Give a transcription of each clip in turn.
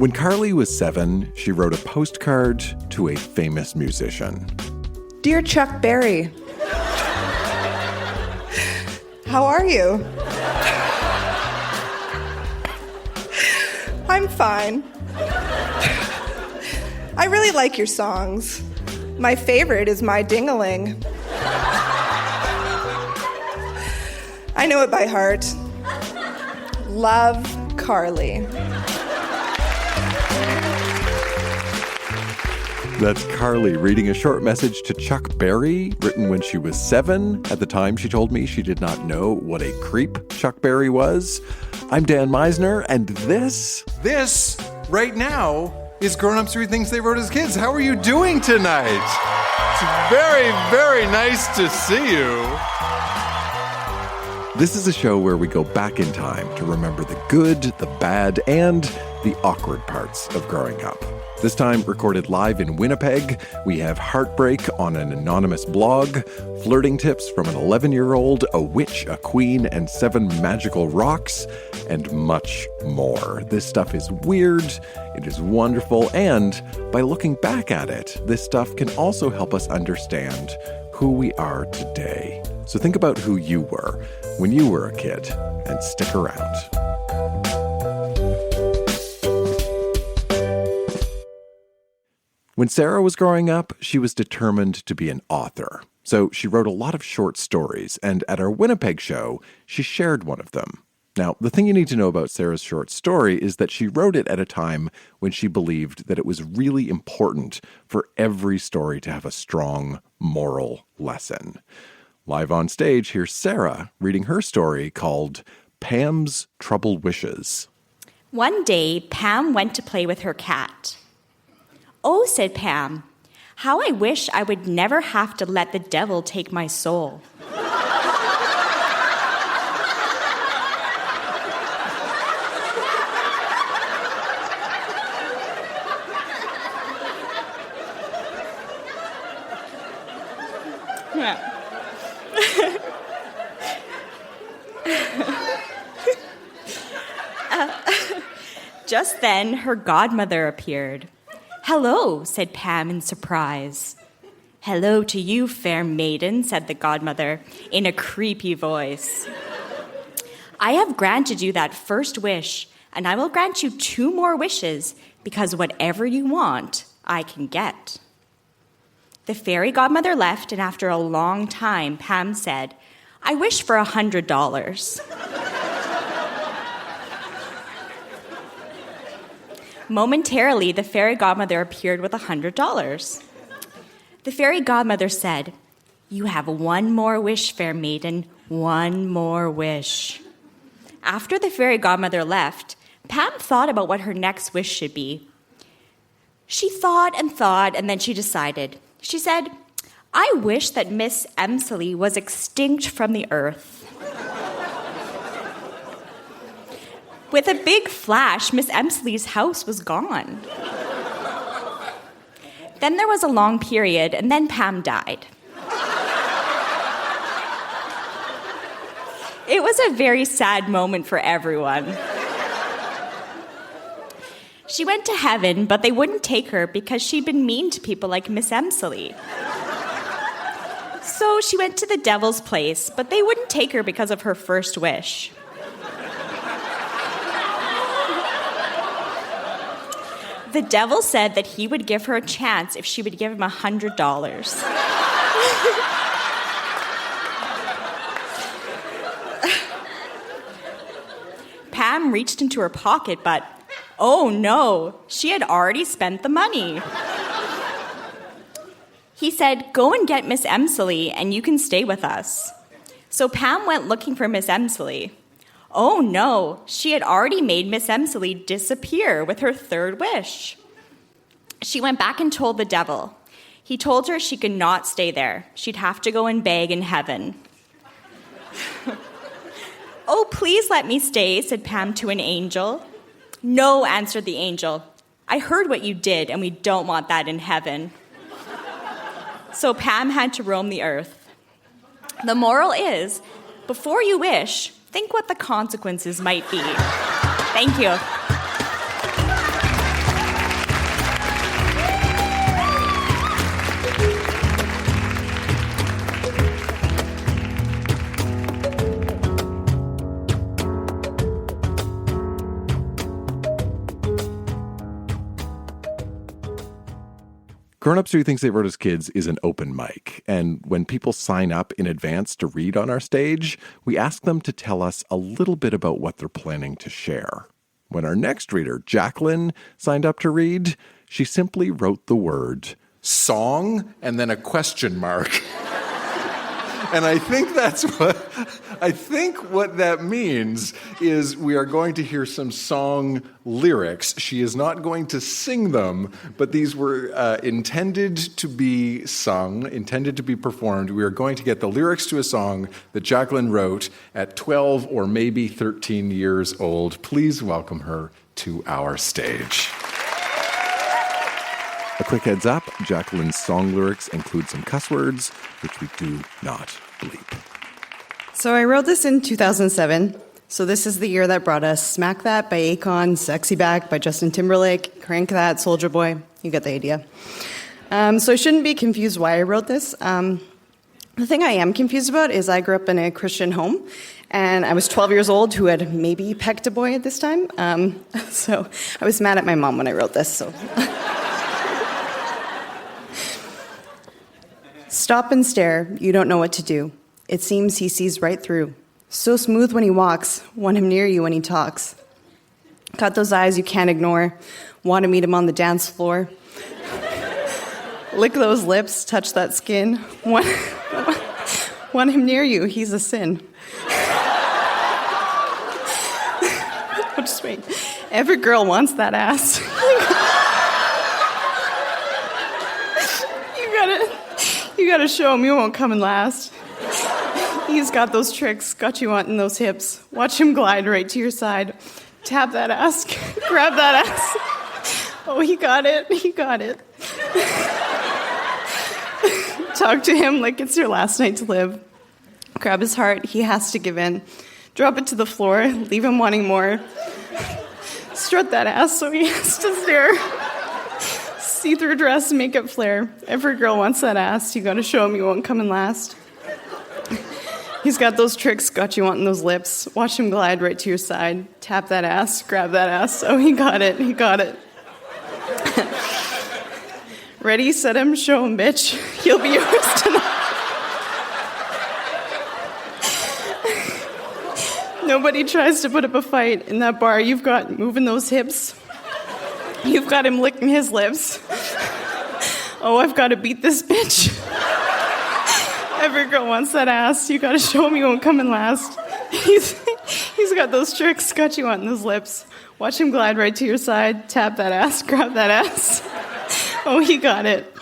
When Carley was 7, she wrote a postcard to a famous musician. Dear Chuck Berry, how are you? I'm fine. I really like your songs. My favorite is My Ding-a-Ling. I know it by heart. Love, Carley. That's Carley reading a short message to Chuck Berry, written when she was 7. At the time, she told me she did not know what a creep Chuck Berry was. I'm Dan Meisner, and this right now is Grown Ups Read Things They Wrote as Kids. How are you doing tonight? It's very, very nice to see you. This is a show where we go back in time to remember the good, the bad, and the awkward parts of growing up. This time recorded live in Winnipeg, we have heartbreak on an anonymous blog, flirting tips from an 11-year-old, a witch, a queen, and 7 magical rocks, and much more. This stuff is weird, it is wonderful, and by looking back at it, this stuff can also help us understand who we are today. So think about who you were when you were a kid, and stick around. When Sara was growing up, she was determined to be an author. So she wrote a lot of short stories, and at our Winnipeg show, she shared one of them. Now, the thing you need to know about Sara's short story is that she wrote it at a time when she believed that it was really important for every story to have a strong moral lesson. Live on stage, here's Sara reading her story called Pam's Troubled Wishes. One day, Pam went to play with her cat. "Oh," said Pam, "how I wish I would never have to let the devil take my soul." Just then, her godmother appeared. "Hello," said Pam in surprise. "Hello to you, fair maiden," said the godmother in a creepy voice. "I have granted you that first wish, and I will grant you 2 more wishes, because whatever you want, I can get." The fairy godmother left, and after a long time, Pam said, "I wish for $100. Momentarily, the fairy godmother appeared with $100. The fairy godmother said, "You have 1 more wish, fair maiden, 1 more wish." After the fairy godmother left, Pam thought about what her next wish should be. She thought, and then she decided. She said, "I wish that Miss Emsley was extinct from the earth." With a big flash, Miss Emsley's house was gone. Then there was a long period, and then Pam died. It was a very sad moment for everyone. She went to heaven, but they wouldn't take her because she'd been mean to people like Miss Emsley. So she went to the devil's place, but they wouldn't take her because of her first wish. The devil said that he would give her a chance if she would give him $100. Pam reached into her pocket, but oh no, she had already spent the money. He said, "Go and get Miss Emsley and you can stay with us." So Pam went looking for Miss Emsley. Oh no, she had already made Miss Emsley disappear with her third wish. She went back and told the devil. He told her she could not stay there. She'd have to go and beg in heaven. "Oh, please let me stay," said Pam to an angel. "No," answered the angel. "I heard what you did, and we don't want that in heaven." So Pam had to roam the earth. The moral is, before you wish, think what the consequences might be. Thank you. Grown Ups Do Things They Wrote as Kids is an open mic, and when people sign up in advance to read on our stage, we ask them to tell us a little bit about what they're planning to share. When our next reader, Jacqueline, signed up to read, she simply wrote the word song and then a question mark. And I think what that means is we are going to hear some song lyrics. She is not going to sing them, but these were intended to be sung, intended to be performed. We are going to get the lyrics to a song that Jacqueline wrote at 12 or maybe 13 years old. Please welcome her to our stage. A quick heads up, Jacqueline's song lyrics include some cuss words, which we do not bleep. So I wrote this in 2007. So this is the year that brought us Smack That by Akon, Sexy Back by Justin Timberlake, Crank That, Soulja Boy. You get the idea. So I shouldn't be confused why I wrote this. The thing I am confused about is I grew up in a Christian home, and I was 12 years old who had maybe pecked a boy at this time. So I was mad at my mom when I wrote this. So. Stop and stare, you don't know what to do. It seems he sees right through. So smooth when he walks, want him near you when he talks. Got those eyes you can't ignore, want to meet him on the dance floor. Lick those lips, touch that skin, want him near you, he's a sin. Oh, just wait. Every girl wants that ass. You gotta show him, you won't come in last. He's got those tricks, got you wanting those hips. Watch him glide right to your side. Tap that ass, grab that ass. Oh, he got it. Talk to him like it's your last night to live. Grab his heart, he has to give in. Drop it to the floor, leave him wanting more. Strut that ass so he has to stare. See-through dress, makeup flare. Every girl wants that ass. You gotta show him you won't come in last. He's got those tricks, got you wanting those lips. Watch him glide right to your side. Tap that ass, grab that ass. Oh, he got it. Ready, set him, show him, bitch. He'll be yours tonight. Nobody tries to put up a fight in that bar. You've got moving those hips. You've got him licking his lips. Oh, I've got to beat this bitch. Every girl wants that ass. You got to show him you won't come in last. He's got those tricks, got you on those lips. Watch him glide right to your side. Tap that ass, grab that ass. Oh, he got it.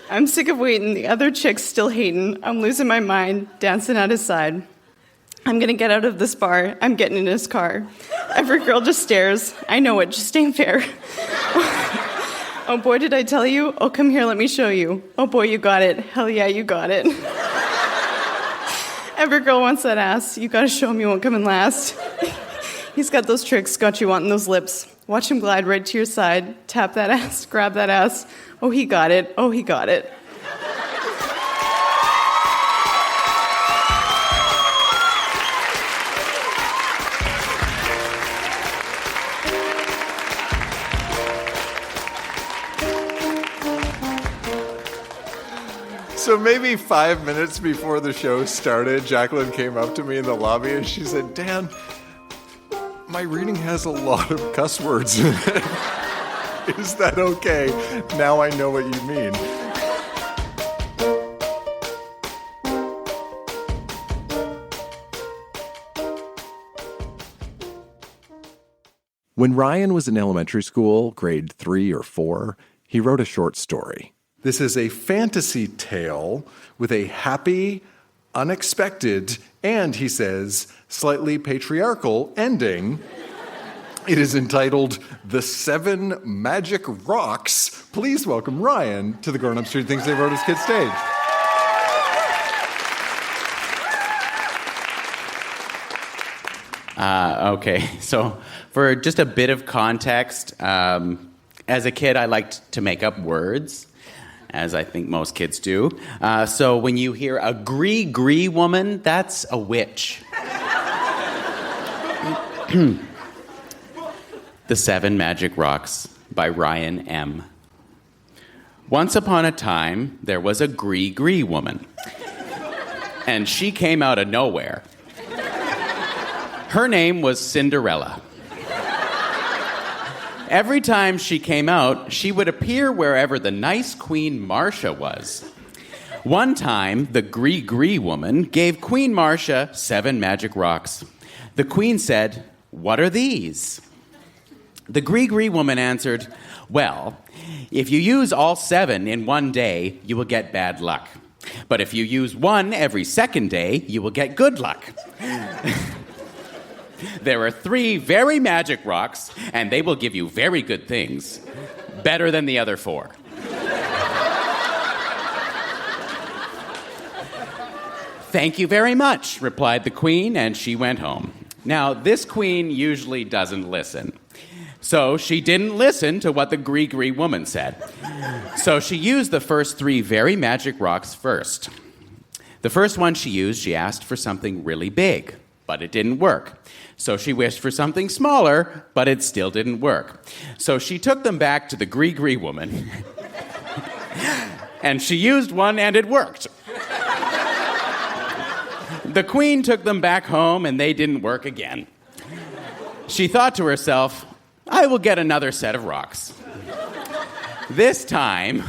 I'm sick of waiting. The other chick's still hating. I'm losing my mind, dancing at his side. I'm gonna get out of this bar. I'm getting in his car. Every girl just stares. I know it just ain't fair. Oh boy, did I tell you? Oh, come here, let me show you. Oh boy, you got it. Hell yeah, you got it. Every girl wants that ass. You gotta show him you won't come in last. He's got those tricks, got you wanting those lips. Watch him glide right to your side. Tap that ass, grab that ass. Oh, he got it. So maybe 5 minutes before the show started, Jacqueline came up to me in the lobby and she said, Dan, my reading has a lot of cuss words in it. Is that okay? Now I know what you mean. When Ryan was in elementary school, grade 3 or 4, he wrote a short story. This is a fantasy tale with a happy, unexpected, and, he says, slightly patriarchal ending. It is entitled The 7 Magic Rocks. Please welcome Ryan to the Grown Ups Do Things They Wrote as Kids stage. Okay, so for just a bit of context, as a kid, I liked to make up words, as I think most kids do. So when you hear a gree woman, that's a witch. The 7 Magic Rocks by Ryan M. Once upon a time, there was a gree woman. And she came out of nowhere. Her name was Cinderella. Every time she came out, she would appear wherever the nice Queen Marcia was. One time, the gree woman gave Queen Marcia 7 magic rocks. The queen said, "What are these?" The gree woman answered, "Well, if you use all 7 in one day, you will get bad luck. But if you use 1 every second day, you will get good luck." There are 3 very magic rocks, and they will give you very good things. Better than the other 4. "Thank you very much," replied the queen, and she went home. Now, this queen usually doesn't listen. So she didn't listen to what the gree woman said. So she used the first 3 very magic rocks first. The first one she used, she asked for something really big, but it didn't work. So she wished for something smaller, but it still didn't work. So she took them back to the gree woman, and she used one, and it worked. The queen took them back home, and they didn't work again. She thought to herself, "I will get another set of rocks." This time,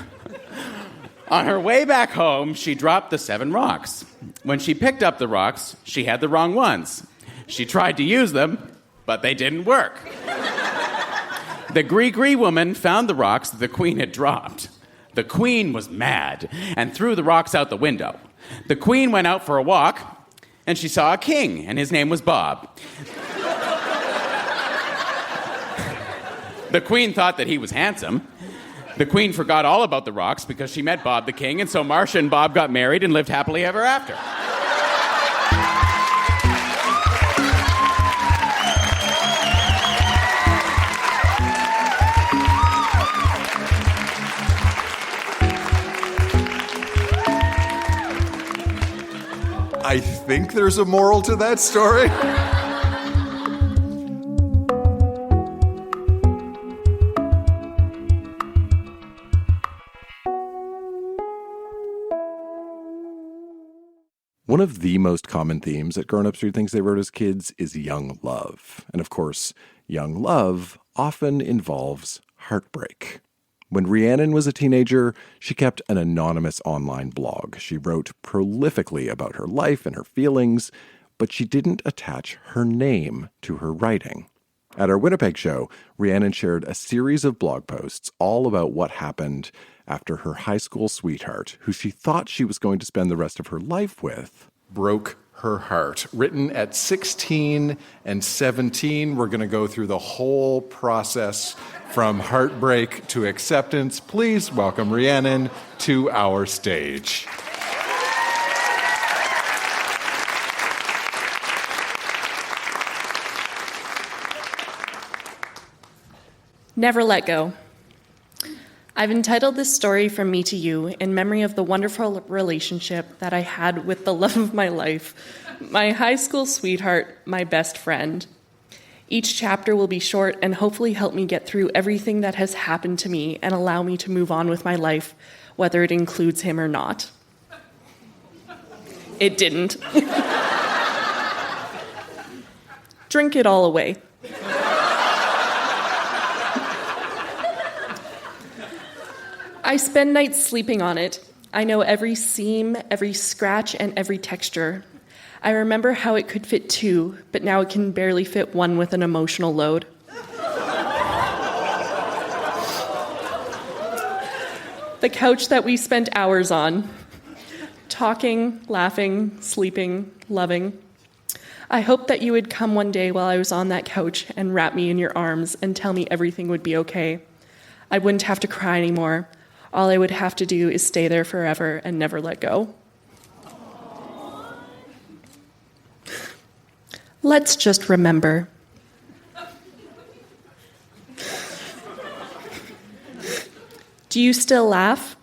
on her way back home, she dropped the 7 rocks. When she picked up the rocks, she had the wrong ones. She tried to use them, but they didn't work. The gree woman found the rocks that the queen had dropped. The queen was mad and threw the rocks out the window. The queen went out for a walk, and she saw a king, and his name was Bob. The queen thought that he was handsome. The queen forgot all about the rocks because she met Bob the king, and so Marcia and Bob got married and lived happily ever after. I think there's a moral to that story. One of the most common themes at Grown Ups Read Things They Wrote as Kids is young love. And of course, young love often involves heartbreak. When Rheannon was a teenager, she kept an anonymous online blog. She wrote prolifically about her life and her feelings, but she didn't attach her name to her writing. At our Winnipeg show, Rheannon shared a series of blog posts all about what happened after her high school sweetheart, who she thought she was going to spend the rest of her life with, Broke her heart. Written at 16 and 17. We're going to go through the whole process from heartbreak to acceptance. Please welcome Rheannon to our stage. Never let go. I've entitled this story From Me to You in memory of the wonderful relationship that I had with the love of my life, my high school sweetheart, my best friend. Each chapter will be short and hopefully help me get through everything that has happened to me and allow me to move on with my life, whether it includes him or not. It didn't. Drink it all away. I spend nights sleeping on it. I know every seam, every scratch, and every texture. I remember how it could fit 2, but now it can barely fit 1 with an emotional load. The couch that we spent hours on, talking, laughing, sleeping, loving. I hoped that you would come one day while I was on that couch and wrap me in your arms and tell me everything would be okay. I wouldn't have to cry anymore. All I would have to do is stay there forever and never let go. Let's just remember. Do you still laugh?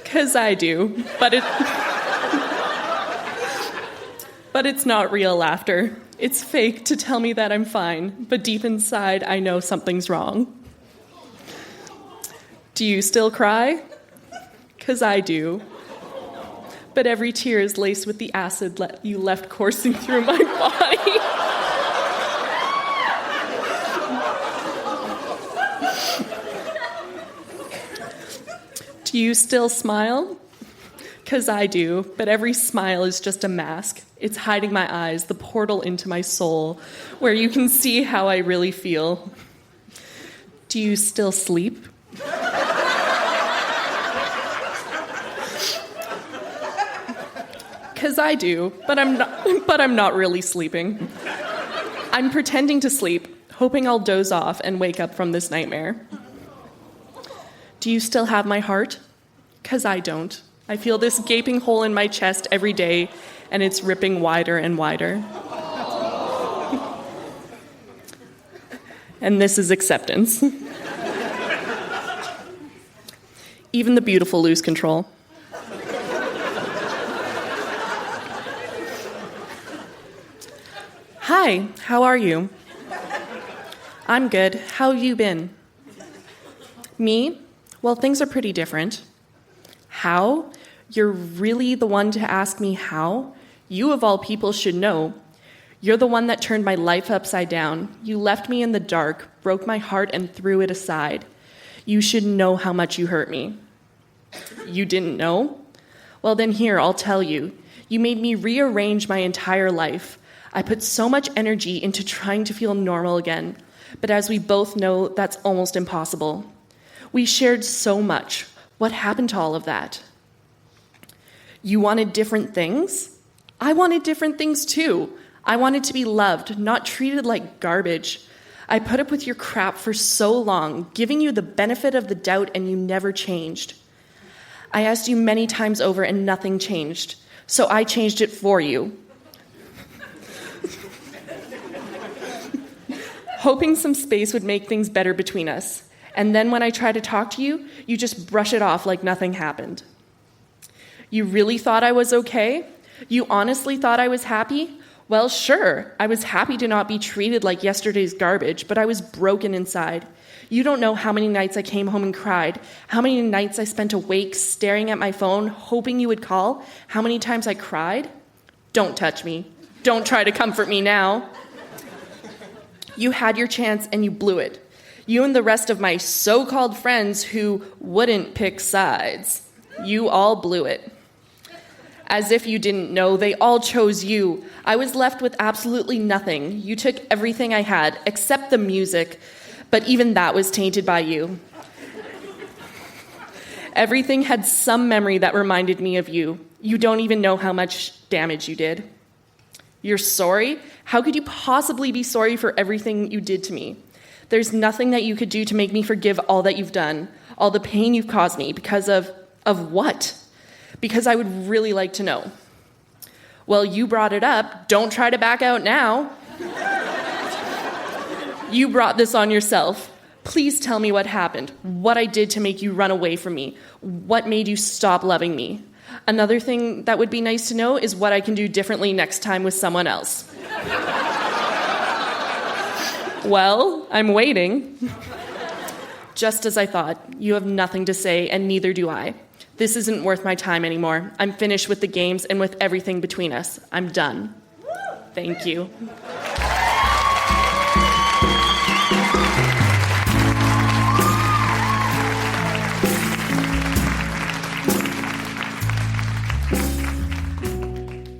Because I do, but it's not real laughter. It's fake to tell me that I'm fine, but deep inside I know something's wrong. Do you still cry? 'Cause I do. But every tear is laced with the acid you left coursing through my body. Do you still smile? 'Cause I do, but every smile is just a mask. It's hiding my eyes, the portal into my soul, where you can see how I really feel. Do you still sleep? 'Cause I do, but I'm not really sleeping. I'm pretending to sleep, hoping I'll doze off and wake up from this nightmare. Do you still have my heart? 'Cause I don't. I feel this gaping hole in my chest every day, and it's ripping wider and wider. And this is acceptance. Even the beautiful lose control. Hi, how are you? I'm good. How have you been? Me? Well, things are pretty different. How? You're really the one to ask me how? You of all people should know. You're the one that turned my life upside down. You left me in the dark, broke my heart, and threw it aside. You should know how much you hurt me. You didn't know? Well, then here, I'll tell you. You made me rearrange my entire life. I put so much energy into trying to feel normal again. But as we both know, that's almost impossible. We shared so much. What happened to all of that? You wanted different things? I wanted different things too. I wanted to be loved, not treated like garbage. I put up with your crap for so long, giving you the benefit of the doubt, and you never changed. I asked you many times over and nothing changed, so I changed it for you. Hoping some space would make things better between us. And then when I try to talk to you, you just brush it off like nothing happened. You really thought I was okay? You honestly thought I was happy? Well, sure, I was happy to not be treated like yesterday's garbage, but I was broken inside. You don't know how many nights I came home and cried, how many nights I spent awake staring at my phone, hoping you would call, how many times I cried. Don't touch me. Don't try to comfort me now. You had your chance and you blew it. You and the rest of my so-called friends who wouldn't pick sides. You all blew it. As if you didn't know, they all chose you. I was left with absolutely nothing. You took everything I had, except the music, but even that was tainted by you. Everything had some memory that reminded me of you. You don't even know how much damage you did. You're sorry? How could you possibly be sorry for everything you did to me? There's nothing that you could do to make me forgive all that you've done, all the pain you've caused me, because of what? Because I would really like to know. Well, you brought it up. Don't try to back out now. You brought this on yourself. Please tell me what happened, what I did to make you run away from me, what made you stop loving me. Another thing that would be nice to know is what I can do differently next time with someone else. Well, I'm waiting. Just as I thought, you have nothing to say, and neither do I. This isn't worth my time anymore. I'm finished with the games and with everything between us. I'm done. Thank you.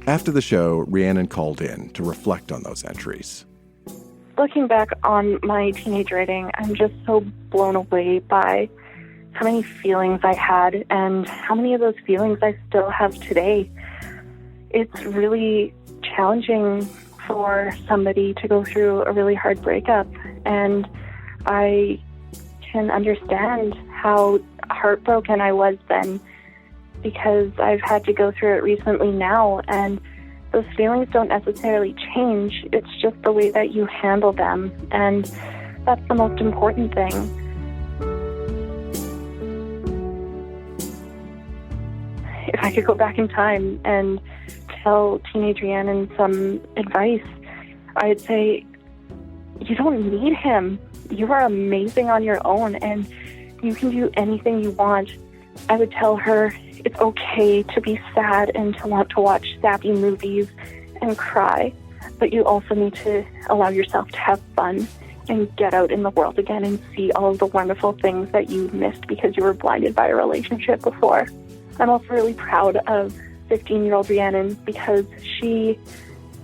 After the show, Rheannon called in to reflect on those entries. Looking back on my teenage writing, I'm just so blown away by how many feelings I had and how many of those feelings I still have today. It's really challenging for somebody to go through a really hard breakup, and I can understand how heartbroken I was then, because I've had to go through it recently now, and those feelings don't necessarily change. It's just the way that you handle them, and that's the most important thing. If I could go back in time and tell teenage Rheannon some advice, I'd say, you don't need him. You are amazing on your own, and you can do anything you want. I would tell her it's okay to be sad and to want to watch sappy movies and cry, but you also need to allow yourself to have fun and get out in the world again and see all of the wonderful things that you missed because you were blinded by a relationship before. I'm also really proud of 15-year-old Rheannon because she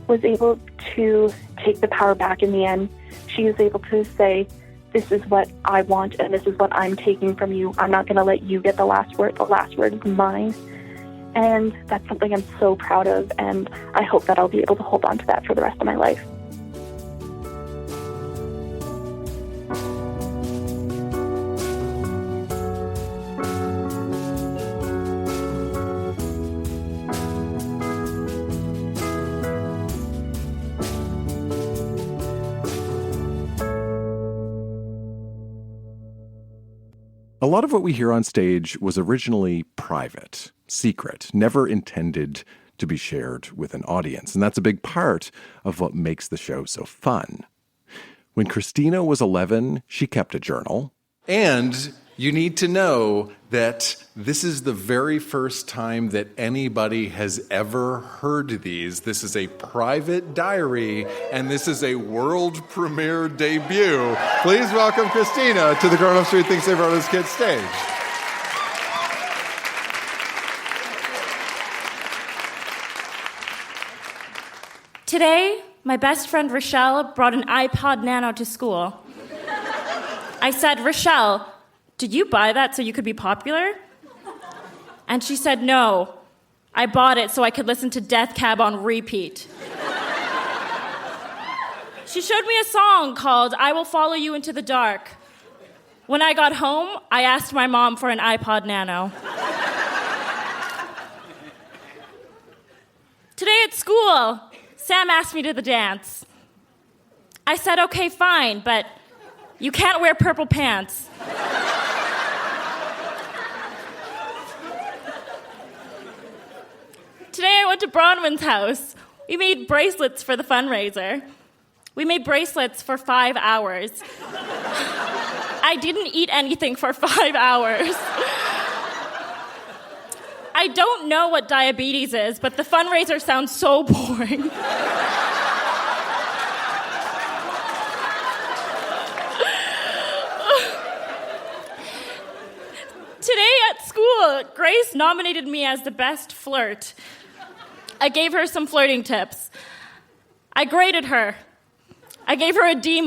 was able to take the power back in the end. She was able to say, this is what I want and this is what I'm taking from you. I'm not going to let you get the last word. The last word is mine. And that's something I'm so proud of, and I hope that I'll be able to hold on to that for the rest of my life. A lot of what we hear on stage was originally private, secret, never intended to be shared with an audience. And that's a big part of what makes the show so fun. When Christina was 11, she kept a journal. And you need to know that this is the very first time that anybody has ever heard these. This is a private diary, and this is a world premiere debut. Please welcome Christina to the Grown Ups Who Thinks They Wrote His Kids stage. Today, my best friend Rochelle brought an iPod Nano to school. I said, Rochelle, did you buy that so you could be popular? And she said, no, I bought it so I could listen to Death Cab on repeat. She showed me a song called I Will Follow You Into the Dark. When I got home, I asked my mom for an iPod Nano. Today at school, Sam asked me to the dance. I said, okay, fine, but you can't wear purple pants. Today I went to Bronwyn's house. We made bracelets for the fundraiser. We made bracelets for 5 hours. I didn't eat anything for 5 hours. I don't know what diabetes is, but the fundraiser sounds so boring. Today at school, Grace nominated me as the best flirt. I gave her some flirting tips. I graded her. I gave her a D-.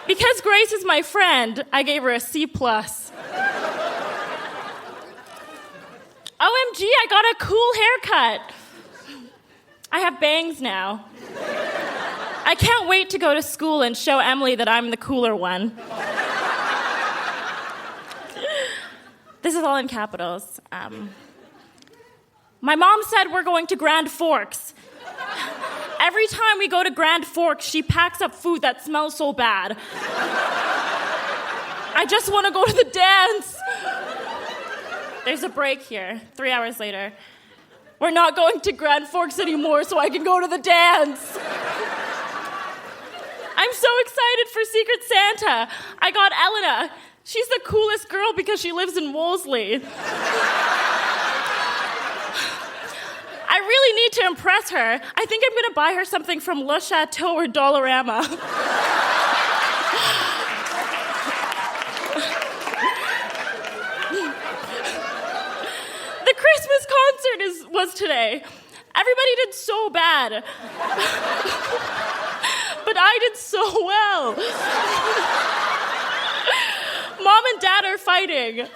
Because Grace is my friend, I gave her a C+. OMG, I got a cool haircut. I have bangs now. I can't wait to go to school and show Emily that I'm the cooler one. This is all in capitals. My mom said we're going to Grand Forks. Every time we go to Grand Forks, she packs up food that smells so bad. I just want to go to the dance. There's a break here, 3 hours later. We're not going to Grand Forks anymore so I can go to the dance. I'm so excited for Secret Santa. I got Elena. She's the coolest girl because she lives in Wolseley. I really need to impress her. I think I'm going to buy her something from Le Chateau or Dollarama. The Christmas concert was today. Everybody did so bad. But I did so well. Mom and Dad are fighting.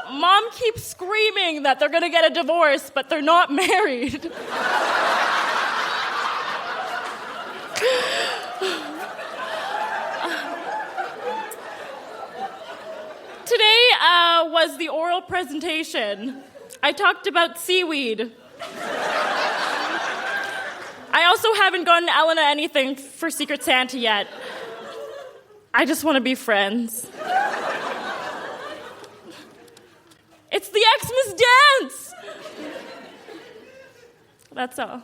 Mom keeps screaming that they're gonna get a divorce, but they're not married. Today was the oral presentation. I talked about seaweed. I also haven't gotten Elena anything for Secret Santa yet. I just want to be friends. It's the Xmas dance! That's all.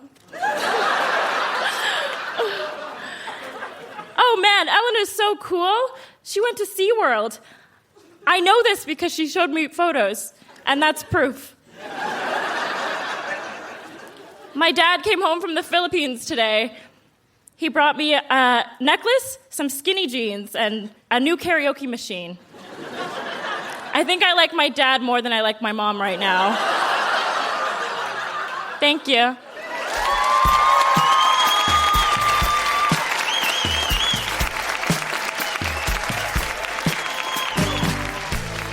Oh man, Ellen is so cool. She went to SeaWorld. I know this because she showed me photos, and that's proof. My dad came home from the Philippines today. He brought me a necklace, some skinny jeans, and a new karaoke machine. I think I like my dad more than I like my mom right now. Thank you.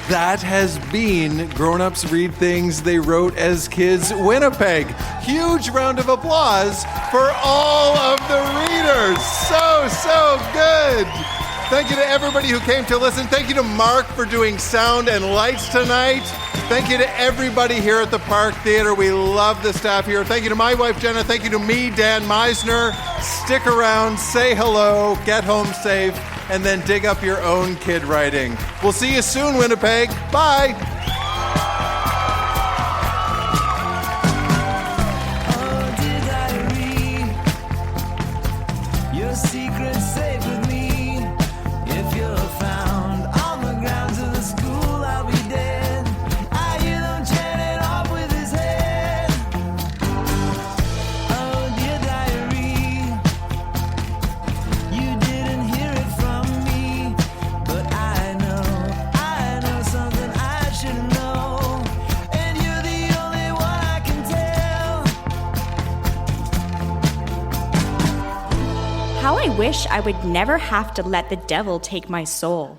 That has been Grown Ups Read Things They Wrote as Kids Winnipeg. Huge round of applause for all of the readers. So good. Thank you to everybody who came to listen. Thank you to Mark for doing sound and lights tonight. Thank you to everybody here at the Park Theatre. We love the staff here. Thank you to my wife, Jenna. Thank you to me, Dan Meisner. Stick around, say hello, get home safe, and then dig up your own kid writing. We'll see you soon, Winnipeg. Bye. Oh, dear diary, your secret's safe with me. If you're found on the grounds of the school, I'll be dead. I hear them chanting off with his head. Oh, dear diary, you didn't hear it from me, but I know something I should know, and you're the only one I can tell. How I wish I would never have to let the devil take my soul.